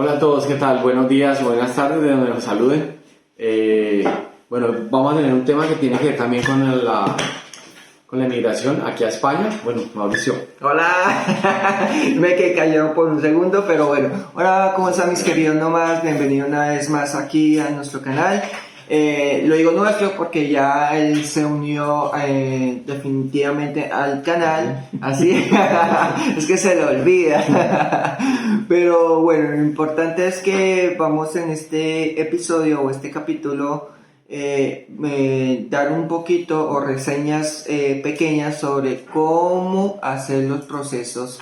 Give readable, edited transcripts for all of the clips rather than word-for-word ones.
Hola a todos, ¿qué tal? Buenos días, buenas tardes, de donde nos saluden. Bueno, vamos a tener un tema que tiene que ver también con la inmigración aquí a España. Bueno, Mauricio. Hola, me quedé callado por un segundo, pero bueno. Hola, ¿cómo están mis queridos nómadas? Bienvenido una vez más aquí a nuestro canal. Lo digo nuestro porque ya él se unió definitivamente al canal, así es que se le olvida. Pero bueno, lo importante es que vamos en este episodio o este capítulo dar un poquito o reseñas pequeñas sobre cómo hacer los procesos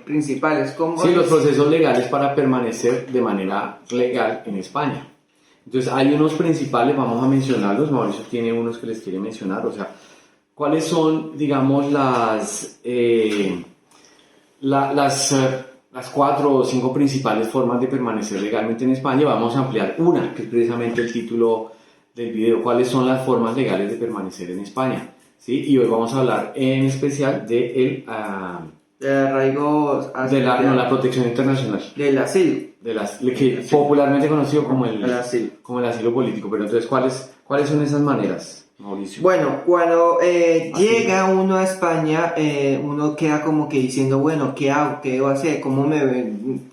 principales. Sí, los procesos legales para permanecer de manera legal en España. Entonces hay unos principales, vamos a mencionarlos. Mauricio tiene unos que les quiere mencionar, o sea, ¿cuáles son, digamos, las 4 o 5 principales formas de permanecer legalmente en España? Vamos a ampliar una, que es precisamente el título del video, ¿cuáles son las formas legales de permanecer en España? ¿Sí? Y hoy vamos a hablar en especial de arraigo la protección internacional. Del asilo. Que popularmente conocido como el asilo. Como el asilo político. Pero entonces, ¿cuáles son esas maneras, Mauricio? Bueno, cuando llega uno a España, uno queda como que diciendo, bueno, ¿qué hago? ¿Qué debo hacer?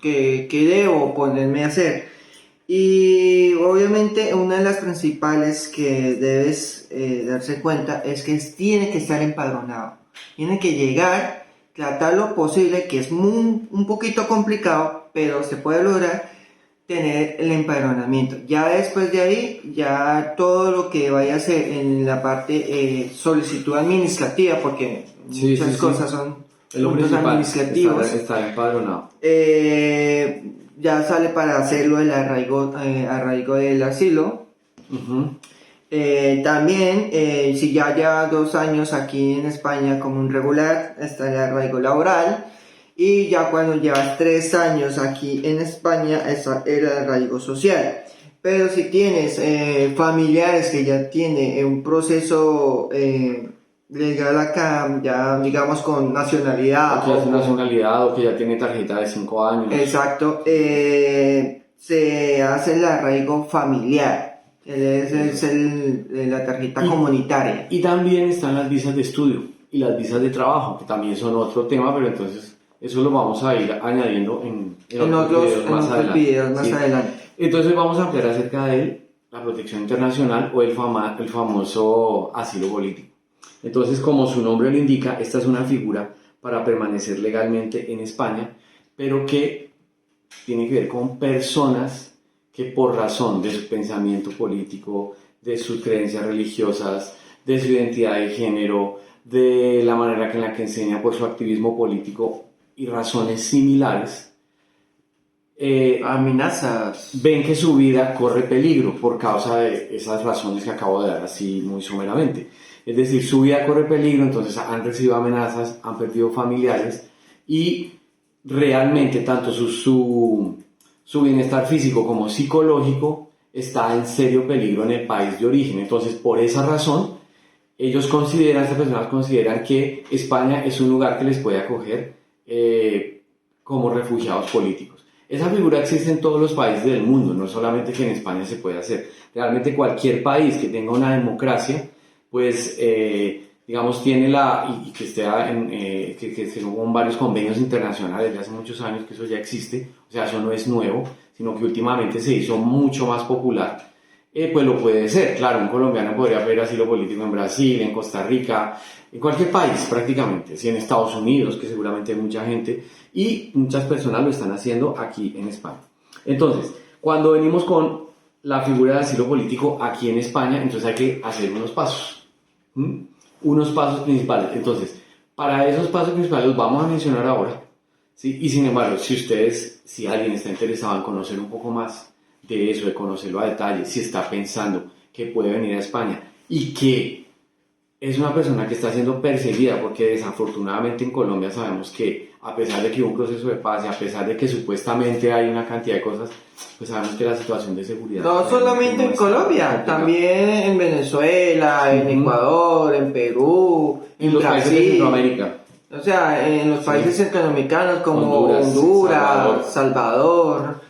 ¿Qué debo ponerme a hacer? Y obviamente una de las principales que debes darse cuenta es que tiene que estar empadronado. Tiene que llegar, tratar lo posible, que es un poquito complicado, pero se puede lograr, tener el empadronamiento. Ya después de ahí, ya todo lo que vaya a hacer en la parte solicitud administrativa, porque muchas cosas son puntos administrativos. Estar empadronado. Ya sale para hacerlo el arraigo del asilo. Uh-huh. También, si ya lleva 2 años aquí en España como un regular, está el arraigo laboral. Y ya cuando llevas 3 años aquí en España, está el arraigo social. Pero si tienes familiares que ya tienen un proceso legal acá, ya digamos con nacionalidad. O que ya tiene tarjeta de 5 años. Exacto. Se hace el arraigo familiar. Es la tarjeta comunitaria. Y también están las visas de estudio y las visas de trabajo, que también son otro tema, pero entonces eso lo vamos a ir añadiendo en otros videos más adelante. Entonces vamos a hablar acerca de la protección internacional o el famoso asilo político. Entonces, como su nombre lo indica, esta es una figura para permanecer legalmente en España, pero que tiene que ver con personas que por razón de su pensamiento político, de sus creencias religiosas, de su identidad de género, de la manera en la que enseña por su activismo político y razones similares, amenazas, ven que su vida corre peligro por causa de esas razones que acabo de dar así muy someramente. Es decir, su vida corre peligro, entonces han recibido amenazas, han perdido familiares y realmente tanto su bienestar físico como psicológico está en serio peligro en el país de origen. Entonces, por esa razón, estas personas consideran que España es un lugar que les puede acoger como refugiados políticos. Esa figura existe en todos los países del mundo, no solamente que en España se puede hacer. Realmente cualquier país que tenga una democracia, pues digamos tiene y que esté que hubo varios convenios internacionales de hace muchos años, que eso ya existe, o sea, eso no es nuevo, sino que últimamente se hizo mucho más popular, pues lo puede ser. Claro, un colombiano podría pedir asilo político en Brasil, en Costa Rica, en cualquier país prácticamente, sí, en Estados Unidos, que seguramente hay mucha gente, y muchas personas lo están haciendo aquí en España. Entonces, cuando venimos con la figura de asilo político aquí en España, entonces hay que hacer unos pasos. Unos pasos principales. Entonces, para esos pasos principales los vamos a mencionar ahora, ¿sí? Y sin embargo, si alguien está interesado en conocer un poco más de eso, de conocerlo a detalle, si está pensando que puede venir a España y que es una persona que está siendo perseguida, porque desafortunadamente en Colombia sabemos que a pesar de que hubo un proceso de paz y a pesar de que supuestamente hay una cantidad de cosas, pues sabemos que la situación de seguridad... No solamente en Colombia, también en Venezuela, en Ecuador, en Perú, en los Brasil. países de Centroamérica. O sea, en los países centroamericanos como Honduras, Honduras, Salvador,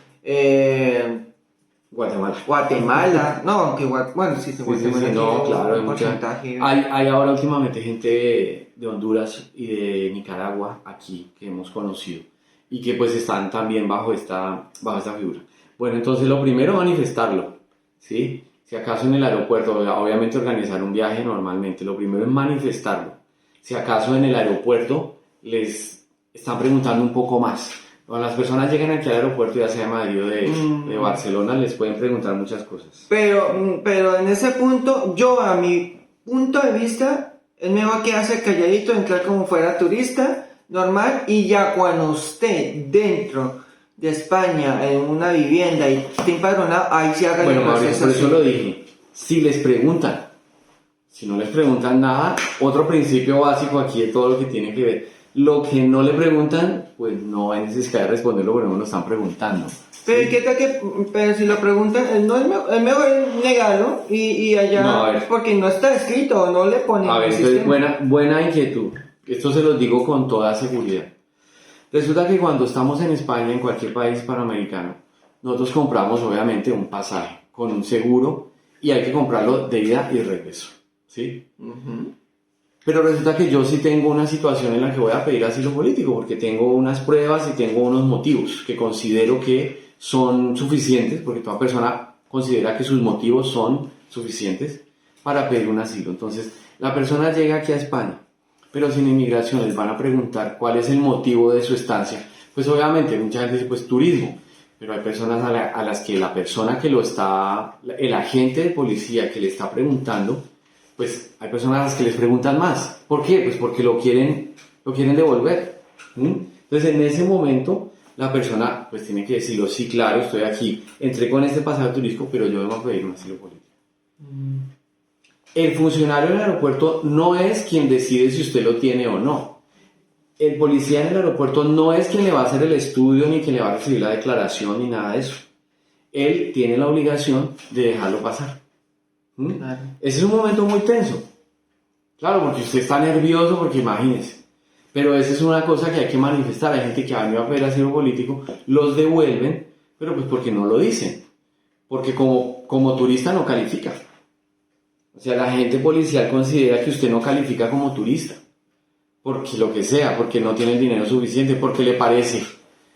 Guatemala. no, aunque bueno, sí, Guatemala No, tiene claro, hay un mucha. porcentaje. Hay ahora últimamente gente de Honduras y de Nicaragua aquí que hemos conocido y que pues están también bajo esta figura. Bueno, entonces lo primero manifestarlo, ¿sí? Si acaso en el aeropuerto, obviamente organizar un viaje normalmente, lo primero es manifestarlo. Si acaso en el aeropuerto les están preguntando un poco más. Cuando las personas llegan aquí al aeropuerto, ya sea de Madrid o de Barcelona, les pueden preguntar muchas cosas. Pero en ese punto, yo a mi punto de vista, es mejor quedarse calladito, entrar como fuera turista, normal, y ya cuando esté dentro de España, en una vivienda y esté empadronado, ahí se haga el Bueno, Mauricio, proceso. por eso lo dije. Si les preguntan, si no les preguntan nada, otro principio básico aquí de todo lo que tiene que ver. Lo que no le preguntan, pues no hay necesidad de responderlo porque no lo están preguntando. Pero, ¿qué tal pero si lo preguntan, no es mejor negarlo y allá, No, a ver. porque no está escrito, no le ponen A ver, el entonces, sistema. buena inquietud. Esto se los digo con toda seguridad. Resulta que cuando estamos en España, en cualquier país panamericano, nosotros compramos obviamente un pasaje con un seguro y hay que comprarlo de ida y regreso, ¿sí? Ujú. Pero resulta que yo sí tengo una situación en la que voy a pedir asilo político porque tengo unas pruebas y tengo unos motivos que considero que son suficientes, porque toda persona considera que sus motivos son suficientes para pedir un asilo. Entonces, la persona llega aquí a España, pero sin inmigración les van a preguntar cuál es el motivo de su estancia. Pues obviamente mucha gente dice pues turismo, pero hay personas a las que la persona que el agente de policía que le está preguntando, pues hay personas a las que les preguntan más. ¿Por qué? Pues porque lo quieren devolver. Entonces en ese momento la persona pues tiene que decirlo, sí, claro, estoy aquí, entré con este pasaje turístico, pero yo vengo a pedir un asilo político. El funcionario del aeropuerto no es quien decide si usted lo tiene o no. El policía en el aeropuerto no es quien le va a hacer el estudio, ni quien le va a recibir la declaración, ni nada de eso. Él tiene la obligación de dejarlo pasar. Claro. Ese es un momento muy tenso. Claro, porque usted está nervioso, porque imagínese. Pero esa es una cosa que hay que manifestar. Hay gente que ha venido a pedir asilo político, los devuelven, pero pues porque no lo dicen. Porque como turista no califica. O sea, la gente policial considera que usted no califica como turista. Porque lo que sea, porque no tiene el dinero suficiente, porque le parece.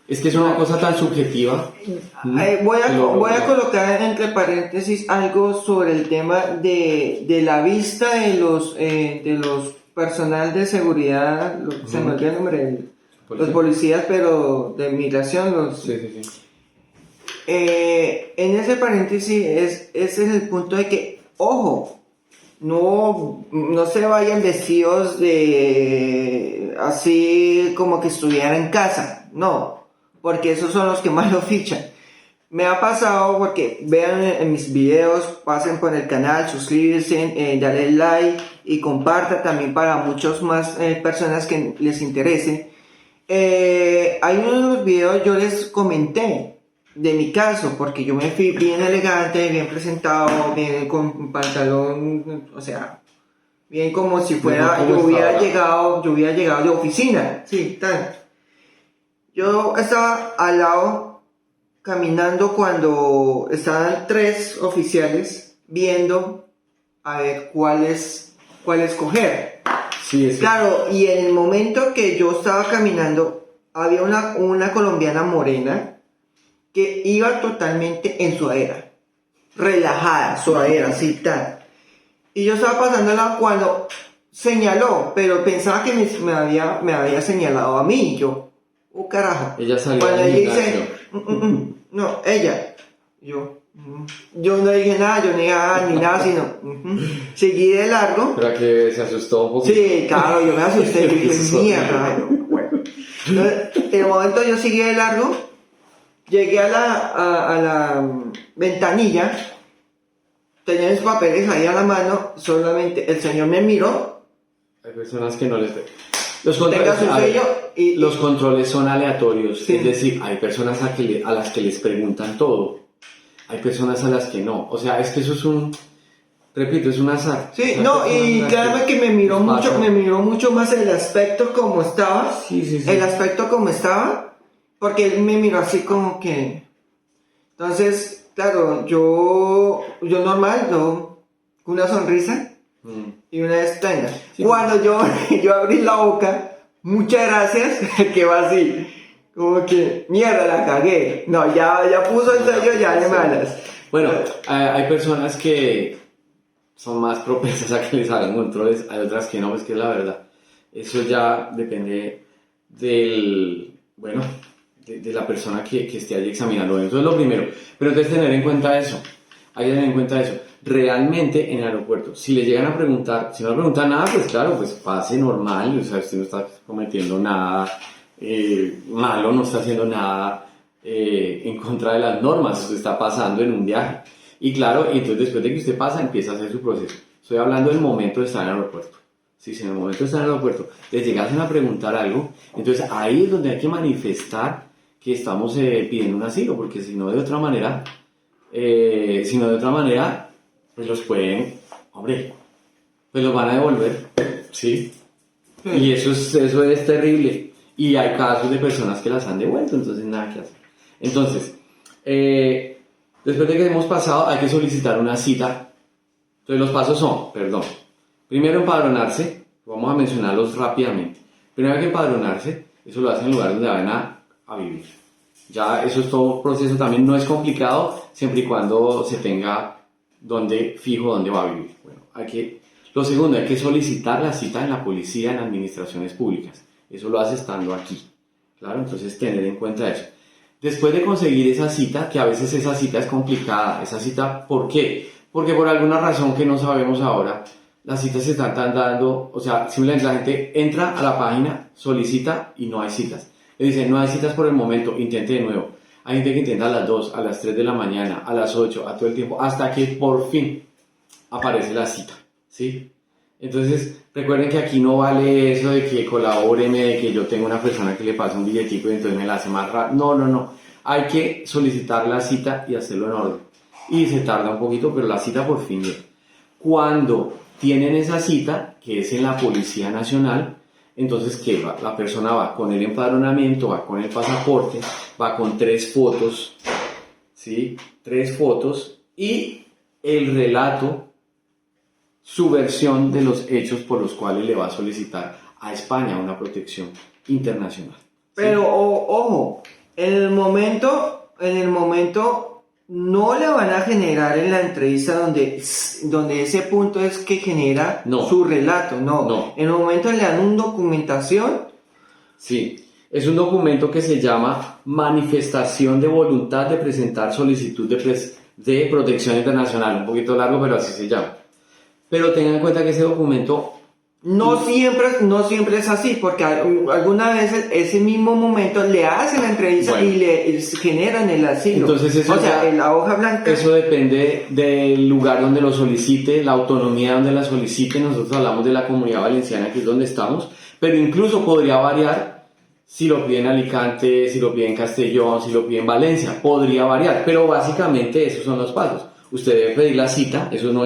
Es que es una cosa tan subjetiva. Voy a colocar entre paréntesis algo sobre el tema de la vista de los personal de seguridad, se me olvidó el nombre, los policías, pero de migración, Sí. en ese paréntesis ese es el punto de que, ojo, no se vayan vestidos de así como que estuvieran en casa, no, porque esos son los que más lo fichan. Me ha pasado porque vean en mis videos, pasen por el canal, suscríbanse, dale like y compartan también para muchos más personas que les interese. Hay uno de los videos yo les comenté de mi caso, porque yo me fui bien elegante, bien presentado, bien con pantalón, o sea, bien como si fuera, yo hubiera llegado de oficina, sí, tal. Yo estaba al lado caminando cuando estaban 3 oficiales viendo a ver cuál escoger. Sí, Claro, y en el momento que yo estaba caminando había una colombiana morena que iba totalmente en sudadera, relajada, sudadera, así tal. Y yo estaba pasándola cuando señaló, pero pensaba que me había señalado a mí. Yo, carajo. Ella salió cuando del ella dice, gimnasio. no, ella. Yo no dije nada, yo ni nada, sino seguí de largo. Pero que se asustó un poco. Sí, claro, yo me asusté, yo dije, mierda. Bueno. Entonces, en el momento yo seguí de largo, llegué a la ventanilla, tenía mis papeles ahí a la mano, solamente el señor me miró. Hay personas que no les... Los controles son aleatorios, sí. Es decir, hay personas a las que les preguntan todo, hay personas a las que no. O sea, es que eso es repito, es un azar. Sí, Esas no, personas y las créanme que pasa. me miró mucho más el aspecto como estaba, Sí, sí, sí. el aspecto como estaba, porque él me miró así como que, entonces, claro, yo normal, yo, con una sonrisa Mm. y una extraña. Sí. Cuando yo abrí la boca, muchas gracias, que va así, como que, mierda, la cagué, no, ya puso el sello, ya de malas. Bueno, hay personas que son más propensas a que les hagan controles, hay otras que no, pues que es la verdad. Eso ya depende bueno, de la persona que esté allí examinando. Eso es lo primero. Pero entonces tener en cuenta eso. Hay que tener en cuenta eso. Realmente en el aeropuerto, si le llegan a preguntar, si no le preguntan nada, pues claro, pues pase normal, o sea, usted no está cometiendo nada malo, no está haciendo nada en contra de las normas, usted está pasando en un viaje. Y claro, entonces después de que usted pasa, empieza a hacer su proceso. Estoy hablando del momento de estar en el aeropuerto. Si en el momento de estar en el aeropuerto les llegasen a preguntar algo, entonces ahí es donde hay que manifestar que estamos pidiendo un asilo, porque si no de otra manera, pues los pueden, hombre, pues los van a devolver, ¿sí? Y eso es terrible. Y hay casos de personas que las han devuelto, entonces nada que hacer. Entonces, después de que hemos pasado, hay que solicitar una cita. Entonces los pasos son, primero empadronarse, vamos a mencionarlos rápidamente. Primero hay que empadronarse, eso lo hacen en el lugar donde van a vivir. Ya eso es todo un proceso, también no es complicado, siempre y cuando se tenga dónde va a vivir. Bueno, lo segundo, hay que solicitar la cita en la policía, en administraciones públicas. Eso lo hace estando aquí. Claro, entonces tener en cuenta eso. Después de conseguir esa cita, que a veces esa cita es complicada, esa cita, ¿por qué? Porque por alguna razón que no sabemos ahora, las citas se están dando, o sea, simplemente la gente entra a la página, solicita y no hay citas. Le dicen, no hay citas por el momento, intente de nuevo. Hay gente que intenta a las 2, a las 3 de la mañana, a las 8, a todo el tiempo, hasta que por fin aparece la cita, ¿sí? Entonces, recuerden que aquí no vale eso de que colabóreme, de que yo tengo una persona que le pase un billetico y entonces me la hace más rápido. No. Hay que solicitar la cita y hacerlo en orden. Y se tarda un poquito, pero la cita por fin llega. Cuando tienen esa cita, que es en la Policía Nacional, entonces, ¿qué va? La persona va con el empadronamiento, va con el pasaporte, va con 3 fotos, ¿sí? 3 fotos y el relato, su versión de los hechos por los cuales le va a solicitar a España una protección internacional. ¿Sí? Pero ojo, en el momento no le van a generar en la entrevista donde ese punto es que genera su relato, no. En el momento le dan una documentación. Sí, es un documento que se llama manifestación de voluntad de presentar solicitud de protección internacional, un poquito largo, pero así se llama. Pero tengan en cuenta que ese documento no siempre es así, porque algunas veces ese mismo momento le hacen la entrevista y le generan el asilo. Entonces eso en la hoja blanca. Eso depende del lugar donde lo solicite, la autonomía donde la solicite. Nosotros hablamos de la Comunidad Valenciana, que es donde estamos, pero incluso podría variar si lo pide en Alicante, si lo pide en Castellón, si lo pide en Valencia, podría variar, pero básicamente esos son los pasos. Usted debe pedir la cita, eso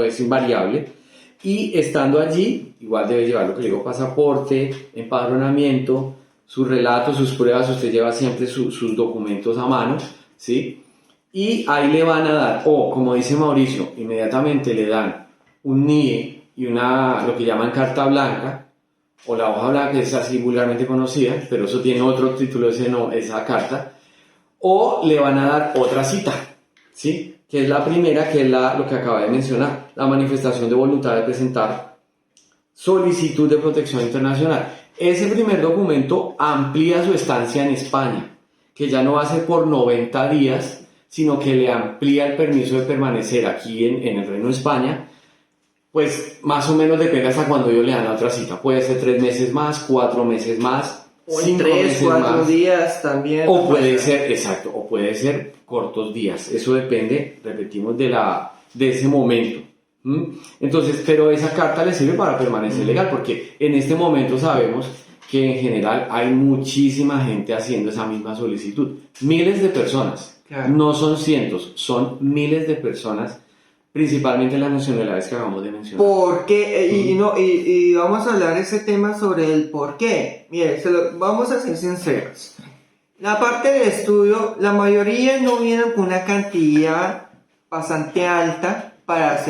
es invariable. Y estando allí, igual debe llevar lo que le digo, pasaporte, empadronamiento, sus relatos, sus pruebas, usted lleva siempre sus documentos a mano, ¿sí? Y ahí le van a dar, como dice Mauricio, inmediatamente le dan un NIE y lo que llaman carta blanca, o la hoja blanca, que es así vulgarmente conocida, pero eso tiene otro título, esa carta, o le van a dar otra cita, ¿sí? Que es la primera, que es lo que acaba de mencionar, la manifestación de voluntad de presentar solicitud de protección internacional. Ese primer documento amplía su estancia en España, que ya no va a ser por 90 días, sino que le amplía el permiso de permanecer aquí en el Reino de España, pues más o menos depende hasta cuando ellos le dan la otra cita. Puede ser 3 meses más, 4 meses más, o 5 meses 4 días también. O puede ser cortos días. Eso depende, repetimos, de ese momento. Entonces, pero esa carta le sirve para permanecer legal, porque en este momento sabemos que en general hay muchísima gente haciendo esa misma solicitud. Miles de personas, claro. No son cientos, son miles de personas principalmente las nacionalidades que acabamos de mencionar. ¿Por qué? Y vamos a hablar ese tema sobre el por qué. Mire, vamos a ser sinceros. La parte de estudio, la mayoría no vienen con una cantidad bastante alta para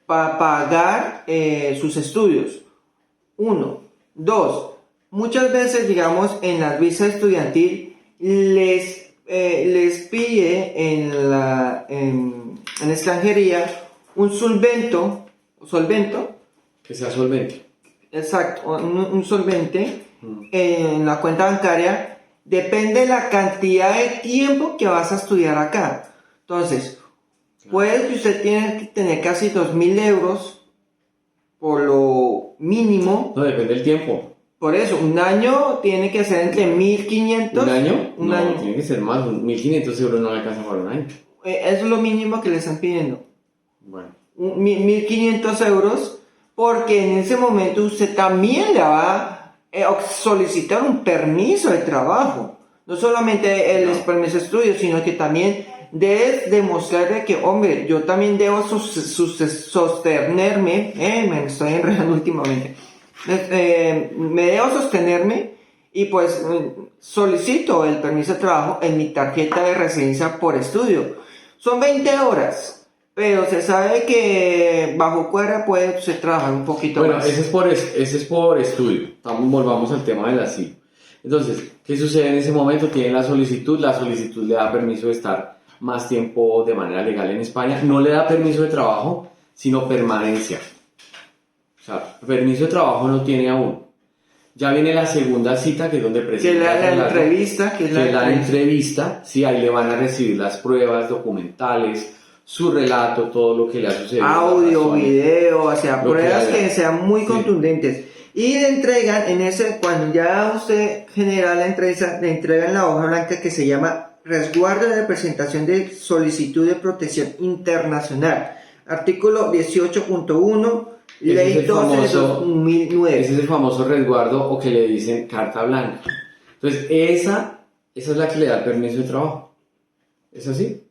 para pagar sus estudios. Uno. Dos. Muchas veces, digamos, en la visa estudiantil les pide en la extranjería un solvento, Que sea solvente. exacto, un solvente en la cuenta bancaria, depende de la cantidad de tiempo que vas a estudiar acá. Entonces, puede que usted tenga que tener casi 2.000 euros por lo mínimo. No, depende del tiempo. Por eso, un año tiene que ser entre 1.500. ¿Un año? Un no, año. Tiene que ser más. 1.500 euros no le alcanza para un año. Eso es lo mínimo que le están pidiendo. Bueno. 1.500 euros, porque en ese momento usted también le va a solicitar un permiso de trabajo. No solamente el permiso de estudio, sino que también debes demostrarle que, hombre, yo también debo sostenerme, me estoy enredando últimamente, me debo sostenerme y pues solicito el permiso de trabajo en mi tarjeta de residencia por estudio. Son 20 horas, pero se sabe que bajo cuerda puede usted trabajar un poquito más. Bueno, ese es por estudio. Volvamos al tema del asilo. Entonces, ¿qué sucede en ese momento? Tiene la solicitud le da permiso de estar más tiempo de manera legal en España. No le da permiso de trabajo, sino permanencia. O sea, permiso de trabajo no tiene aún. Ya viene la segunda cita, que es donde presenta la entrevista, la entrevista, sí, ahí le van a recibir las pruebas documentales, su relato, todo lo que le ha sucedido. Audio, video, o sea, pruebas que sean muy contundentes. Y le entregan cuando ya usted genera la entrevista, le entregan la hoja blanca que se llama Resguardo de Presentación de Solicitud de Protección Internacional. Artículo 18.1, Ley 12 de 2009. Ese es el famoso resguardo, o que le dicen carta blanca. Entonces, esa es la que le da el permiso de trabajo. ¿Es así?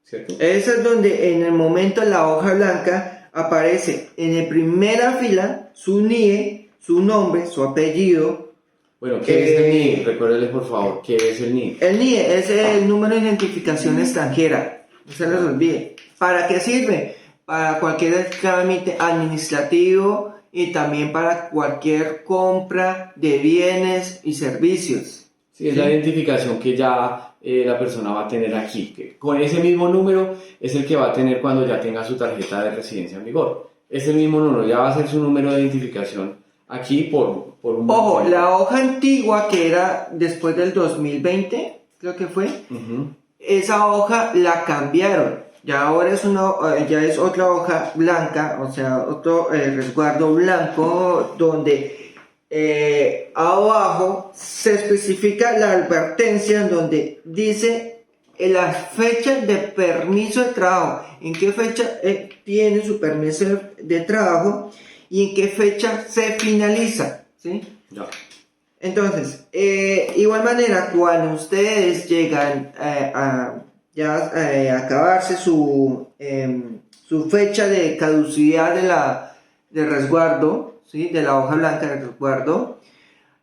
¿Cierto? Esa es donde en el momento la hoja blanca aparece en la primera fila su NIE, su nombre, su apellido. Bueno, ¿qué es el NIE? Recuérdale, por favor, ¿qué es el NIE? El NIE es el número de identificación extranjera. No se les olvide. ¿Para qué sirve? Para cualquier trámite administrativo y también para cualquier compra de bienes y servicios. Sí, es la identificación que ya la persona va a tener aquí. Que con ese mismo número es el que va a tener cuando ya tenga su tarjeta de residencia en vigor. Es el mismo número, ya va a ser su número de identificación aquí por un... Ojo, la hoja antigua que era después del 2020, creo que fue, esa hoja la cambiaron. Ya ahora ya es otra hoja blanca, o sea, otro resguardo blanco donde abajo se especifica la advertencia en donde dice la fecha de permiso de trabajo, en qué fecha tiene su permiso de trabajo y en qué fecha se finaliza, ¿sí? Ya. Entonces, igual manera, cuando ustedes llegan a acabarse su fecha de caducidad de resguardo, ¿sí? De la hoja blanca de resguardo,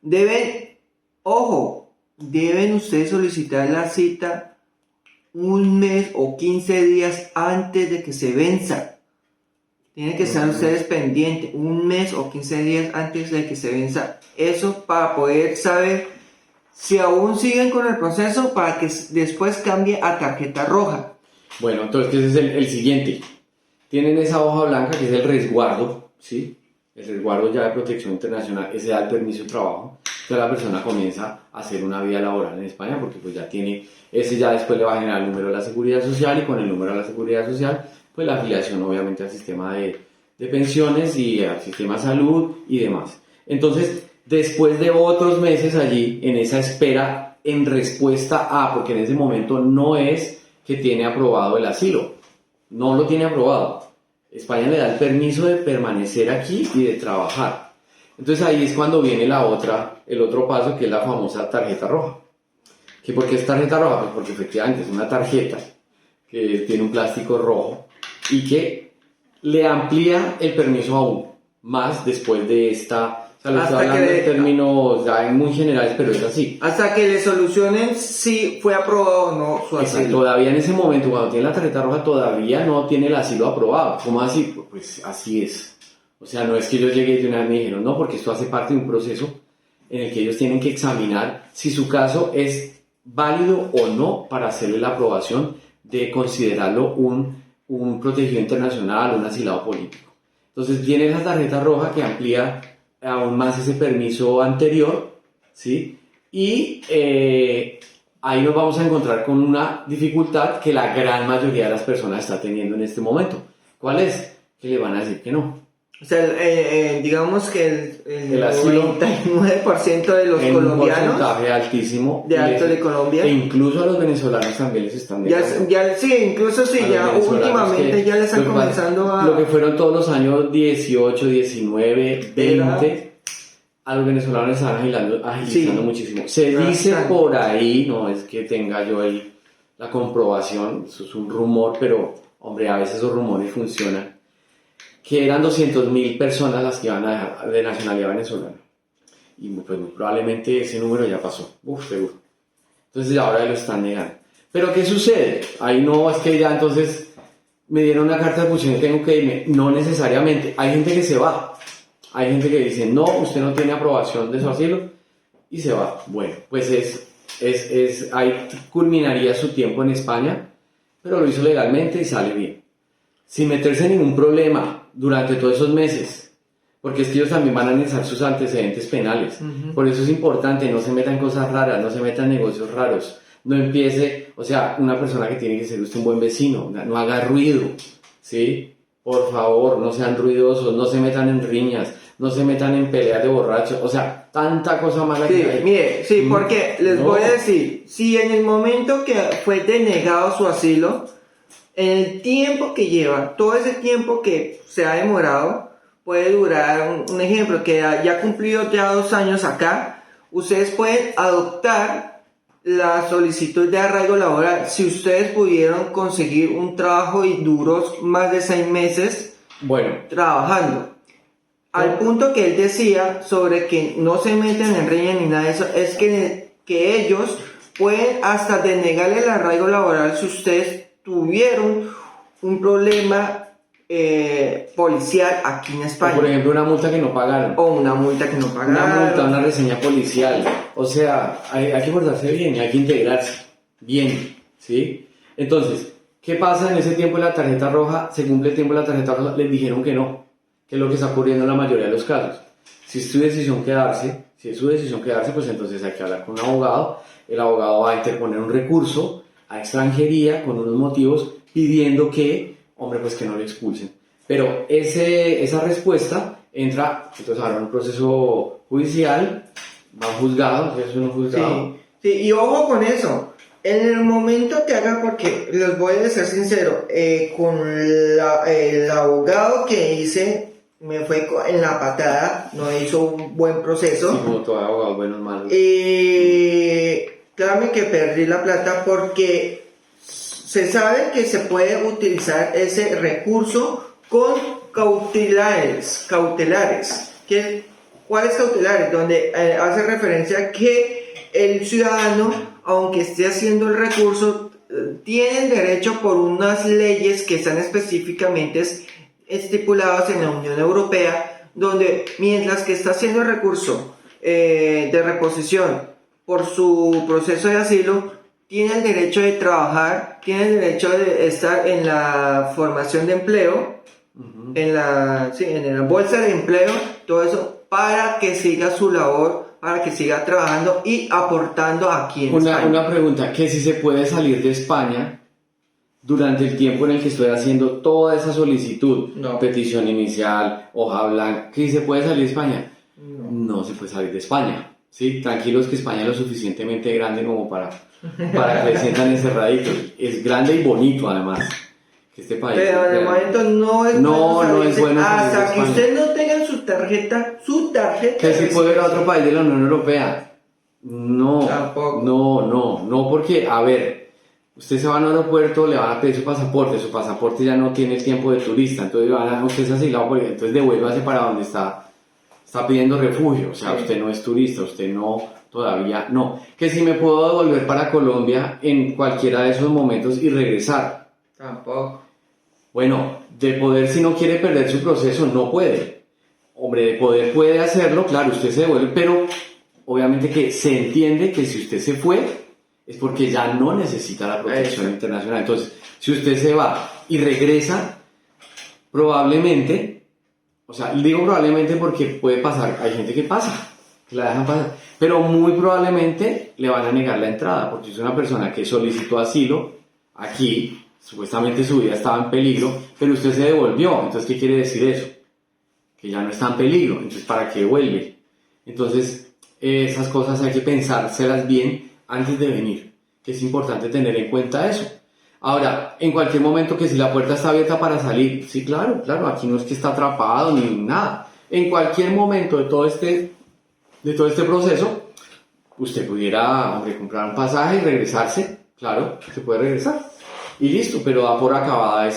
deben ustedes solicitar la cita un mes o 15 días antes de que se venza. Tienen que estar ustedes pendientes un mes o 15 días antes de que se venza. Eso para poder saber si aún siguen con el proceso para que después cambie a tarjeta roja. Bueno, entonces ese es el siguiente. Tienen esa hoja blanca que es el resguardo, ¿sí? El resguardo ya de protección internacional, ese da el permiso de trabajo. Entonces la persona comienza a hacer una vida laboral en España porque pues ya tiene, ese ya después le va a generar el número de la seguridad social y con el número de la seguridad social, pues la afiliación obviamente al sistema de pensiones y al sistema de salud y demás. Entonces, después de otros meses allí, en esa espera, en respuesta a, porque en ese momento no es que tiene aprobado el asilo, no lo tiene aprobado. España le da el permiso de permanecer aquí y de trabajar. Entonces ahí es cuando viene el otro paso, que es la famosa tarjeta roja. ¿Por qué es tarjeta roja? Pues porque efectivamente es una tarjeta que tiene un plástico rojo y que le amplía el permiso aún más después de esta. O sea, lo estoy hablando en términos ya muy generales, pero es así. Hasta que le solucionen si fue aprobado o no su asilo. Todavía en ese momento, cuando tiene la tarjeta roja, todavía no tiene el asilo aprobado. ¿Cómo así? Pues así es. O sea, no es que yo llegué y de una vez me dijeron, no, porque esto hace parte de un proceso en el que ellos tienen que examinar si su caso es válido o no para hacerle la aprobación de considerarlo un protegido internacional, un asilado político. Entonces tiene esa tarjeta roja que amplía aún más ese permiso anterior, ¿sí? Y ahí nos vamos a encontrar con una dificultad que la gran mayoría de las personas está teniendo en este momento. ¿Cuál es? Que le van a decir que no. O sea, digamos que el asilo, 99% de los colombianos, un porcentaje altísimo de alto de Colombia, e incluso a los venezolanos también les están negando. Ya últimamente ya les están comenzando a... Lo que fueron todos los años 18, 19, 20, a los venezolanos les están agilizando muchísimo. Se dice por ahí, no es que tenga yo ahí la comprobación, eso es un rumor, pero hombre, a veces esos rumores funcionan, que eran 200.000 personas las que iban a dejar de nacionalidad venezolana. Y pues muy probablemente ese número ya pasó. Seguro. Entonces ahora lo están negando. Pero ¿qué sucede? Ahí no es que ya entonces me dieron una carta de expulsión y tengo que irme. No necesariamente. Hay gente que se va. Hay gente que dice, no, usted no tiene aprobación de su asilo y se va. Bueno, pues ahí culminaría su tiempo en España, pero lo hizo legalmente y sale bien. Sin meterse en ningún problema durante todos esos meses, porque es que ellos también van a analizar sus antecedentes penales. Por eso es importante, no se meta en cosas raras, no se meta en negocios raros, no empiece, o sea, una persona que tiene que ser usted un buen vecino, no haga ruido, ¿sí? Por favor, no sean ruidosos, no se metan en riñas, no se metan en peleas de borrachos, o sea, tanta cosa mala que hay. Mire, porque les voy a decir, si en el momento que fue denegado su asilo, en el tiempo que lleva, todo ese tiempo que se ha demorado, puede durar, un ejemplo, que ya cumplido ya 2 años acá, ustedes pueden adoptar la solicitud de arraigo laboral si ustedes pudieron conseguir un trabajo y duros más de 6 meses trabajando. Al punto que él decía sobre que no se meten en riña ni nada de eso, es que ellos pueden hasta denegarle el arraigo laboral si ustedes tuvieron un problema policial aquí en España. O por ejemplo, una multa que no pagaron. O una multa que no pagaron. Una multa, una reseña policial. O sea, hay que portarse bien, hay que integrarse bien, ¿sí? Entonces, ¿qué pasa en ese tiempo de la tarjeta roja? Se cumple el tiempo de la tarjeta roja, les dijeron que no, que es lo que está ocurriendo en la mayoría de los casos. Si es su decisión quedarse, pues entonces hay que hablar con un abogado. El abogado va a interponer un recurso a extranjería con unos motivos pidiendo que, hombre, pues que no le expulsen. Pero esa respuesta entra, entonces ahora en un proceso judicial, va a un juzgado, es un juzgado. Sí, y ojo con eso. En el momento que haga, porque les voy a ser sincero, con el abogado que hice, me fue en la patada, no hizo un buen proceso. Sí, como todo abogado, buenos malos. Claro que perdí la plata porque se sabe que se puede utilizar ese recurso con cautelares. ¿Cuáles cautelares? Donde hace referencia que el ciudadano, aunque esté haciendo el recurso, tiene derecho por unas leyes que están específicamente estipuladas en la Unión Europea, donde mientras que está haciendo el recurso de reposición por su proceso de asilo, tiene el derecho de trabajar, tiene el derecho de estar en la formación de empleo, en la bolsa de empleo, todo eso, para que siga su labor, para que siga trabajando y aportando aquí en España. Una pregunta, que si se puede salir de España durante el tiempo en el que estoy haciendo toda esa solicitud, petición inicial, hoja blanca, que si se puede salir de España. No se puede salir de España. Sí, tranquilos que España es lo suficientemente grande como para que se sientan encerraditos. Es grande y bonito además. Que este país. Pero de momento no es bueno hasta que usted no tenga su tarjeta. Que si puede ir a otro país de la Unión Europea. No. Tampoco. No, porque, a ver, Usted se va al aeropuerto, le van a pedir su pasaporte ya no tiene el tiempo de turista, entonces usted es asilado, entonces devuélvase para donde está pidiendo refugio, o sea, Sí. usted no es turista, usted no, todavía no. Que si me puedo devolver para Colombia en cualquiera de esos momentos y regresar. Tampoco. Bueno, de poder, si no quiere perder su proceso, no puede. Hombre, de poder puede hacerlo, claro, usted se devuelve, pero obviamente que se entiende que si usted se fue, es porque ya no necesita la protección Eso. internacional. Entonces, si usted se va y regresa, probablemente, o sea, digo probablemente porque puede pasar, hay gente que pasa, que la dejan pasar, pero muy probablemente le van a negar la entrada, porque es una persona que solicitó asilo aquí, supuestamente su vida estaba en peligro, pero usted se devolvió. Entonces, ¿qué quiere decir eso? Que ya no está en peligro, entonces ¿para qué vuelve? Entonces, esas cosas hay que pensárselas bien antes de venir, que es importante tener en cuenta eso. Ahora, en cualquier momento que si la puerta está abierta para salir, sí, claro, aquí no es que está atrapado ni nada. En cualquier momento de todo este proceso, usted pudiera, hombre, comprar un pasaje y regresarse, claro, se puede regresar. Y listo, pero da por acabada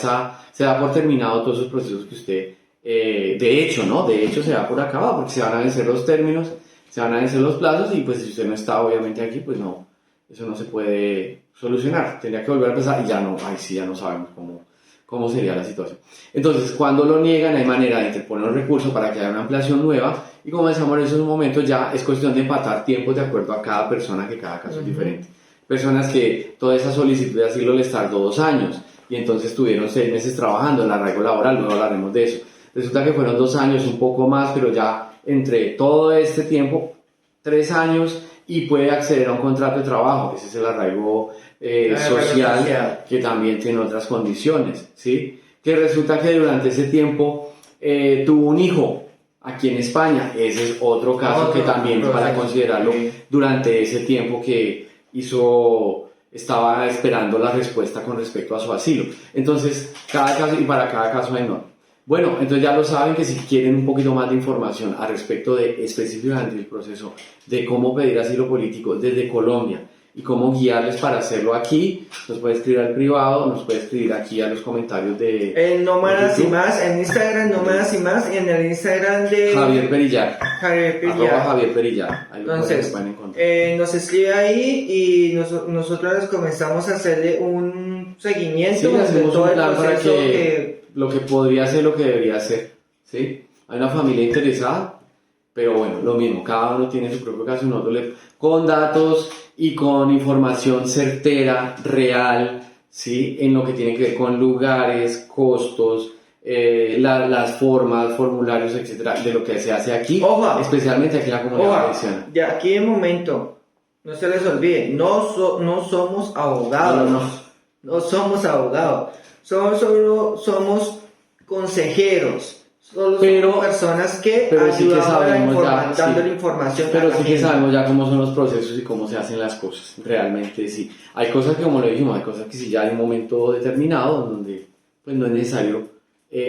se da por terminado todos esos procesos que usted, de hecho, ¿no? De hecho se da por acabado porque se van a vencer los términos, se van a vencer los plazos y pues si usted no está obviamente aquí, pues no, eso no se puede solucionar. Tendría que volver a empezar y ya no, ahí sí ya no sabemos cómo sería la situación. Entonces, cuando lo niegan, hay manera de interponer un recurso para que haya una ampliación nueva y como decíamos en esos momentos ya es cuestión de empatar tiempos de acuerdo a cada persona, que cada caso es diferente. Personas que toda esa solicitud de asilo les tardó 2 años y entonces tuvieron 6 meses trabajando en el arraigo laboral, luego hablaremos de eso. Resulta que fueron 2 años, un poco más, pero ya entre todo este tiempo, 3 años y puede acceder a un contrato de trabajo. Ese es el arraigo social, que también tiene otras condiciones, ¿sí? Que resulta que durante ese tiempo tuvo un hijo aquí en España. Ese es otro caso que también para considerarlo durante ese tiempo que estaba esperando la respuesta con respecto a su asilo. Entonces, cada caso, y para cada caso hay norma. Bueno, entonces ya lo saben que si quieren un poquito más de información al respecto de específicamente el proceso de cómo pedir asilo político desde Colombia y cómo guiarles para hacerlo aquí, nos puede escribir al privado, nos puede escribir aquí a los comentarios de... En Nómadas y Más, en Instagram Nómadas y Más y en el Instagram de Javier Perillar. @Javier Javier Perillar. Ahí Entonces, pueden encontrar. nos escribe ahí y nosotros comenzamos a hacerle un seguimiento Sí, de hacemos todo un el plan para proceso que lo que podría ser, lo que debería ser, ¿sí? Hay una familia interesada, pero bueno, lo mismo, cada uno tiene su propio caso, con datos y con información certera, real, ¿sí? En lo que tiene que ver con lugares, costos, las formas, formularios, etcétera, de lo que se hace aquí, Ojo. especialmente aquí en la comunidad valenciana. De aquí en momento, no se les olvide, no somos abogados, no somos abogados, solo somos consejeros, Pero- somos personas que pero sí que ayudamos sabemos dando la información a Pero la sí que gente. sabemos ya cómo son los procesos y cómo se hacen las cosas, realmente sí. Hay cosas que, como lo dijimos, hay cosas que sí ya hay un momento determinado donde pues no es necesario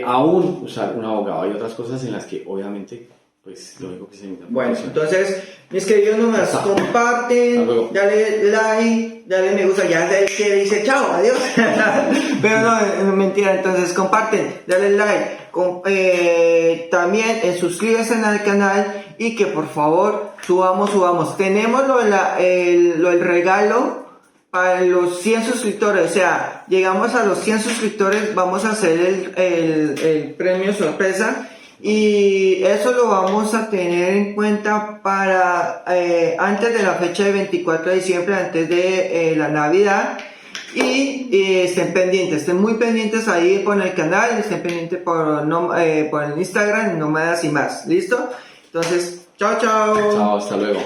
aún usar un abogado. Hay otras cosas en las que obviamente pues lo único que se necesita. Bueno, entonces, mis queridos nomás, Hasta comparten, luego. dale like, dale me gusta, ya se dice chao, adiós. Pero no, mentira, entonces comparten, dale like, también suscríbanse al canal y que por favor subamos. Tenemos lo del regalo para los 100 suscriptores, o sea, llegamos a los 100 suscriptores, vamos a hacer el premio sorpresa. Y eso lo vamos a tener en cuenta para antes de la fecha de 24 de diciembre, antes de la Navidad. Y estén muy pendientes ahí por el canal, estén pendientes por el Instagram, Nómadas y Más. ¿Listo? Entonces, chao. Chao, hasta luego.